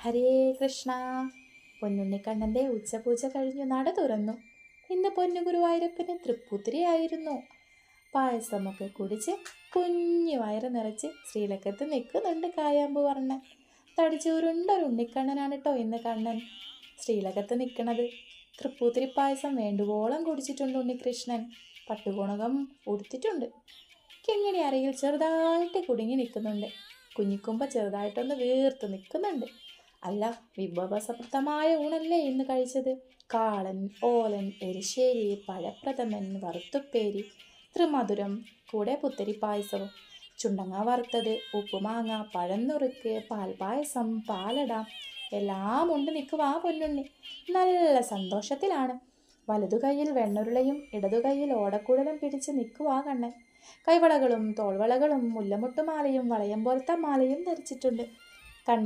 ഹരേ കൃഷ്ണ. പൊന്നുണ്ണിക്കണ്ണൻ്റെ ഉച്ചപൂജ കഴിഞ്ഞു നട തുറന്നു. ഇന്ന് പൊന്നുഗുരുവായൂരപ്പന് തൃപ്പൂത്തിരിയായിരുന്നു. പായസമൊക്കെ കുടിച്ച് കുഞ്ഞു വയറ് നിറച്ച് ശ്രീലക്കത്ത് നിൽക്കുന്നുണ്ട് കായാമ്പു വർണ്ണൻ. തടിച്ചൂരുണ്ടൊരു ഉണ്ണിക്കണ്ണനാണ് കേട്ടോ ഇന്ന് കണ്ണൻ ശ്രീലകത്ത് നിൽക്കണത്. തൃപ്പൂത്തിരി പായസം വേണ്ടുവോളം കുടിച്ചിട്ടുണ്ട് ഉണ്ണികൃഷ്ണൻ. പട്ടുകോണകം ഉടുത്തിട്ടുണ്ട്. കിങ്ങിണി അരയിൽ ചെറുതായിട്ട് കുടുങ്ങി നിൽക്കുന്നുണ്ട്. കുഞ്ഞിക്കുമ്പ ചെറുതായിട്ടൊന്ന് വീർത്ത് നിൽക്കുന്നുണ്ട്. അല്ല, വിഭവസമൃദ്ധമായ ഊണല്ലേ ഇന്ന് കഴിച്ചത്. കാളൻ, ഓലൻ, എരിശ്ശേരി, പഴപ്രഥമൻ, വറുത്തുപ്പേരി, ത്രിമധുരം, കൂടെ പുത്തരി പായസവും, ചുണ്ടങ്ങ വറുത്തത്, ഉപ്പുമാങ്ങ, പഴന്നുറുക്ക്, പാൽപായസം, പാലട എല്ലാം ഉണ്ട് നിൽക്കുവാ പൊന്നുണ്ണി. നല്ല സന്തോഷത്തിലാണ്. വലതുകൈയിൽ വെണ്ണുരുളയും ഇടതുകൈയിൽ ഓടക്കുഴലും പിടിച്ച് നിൽക്കുവാ കണ്ണൻ. കൈവളകളും തോൾവളകളും മുല്ലമുട്ടുമാലയും വളയം പോലത്തെ മാലയും ധരിച്ചിട്ടുണ്ട്. കണ്ട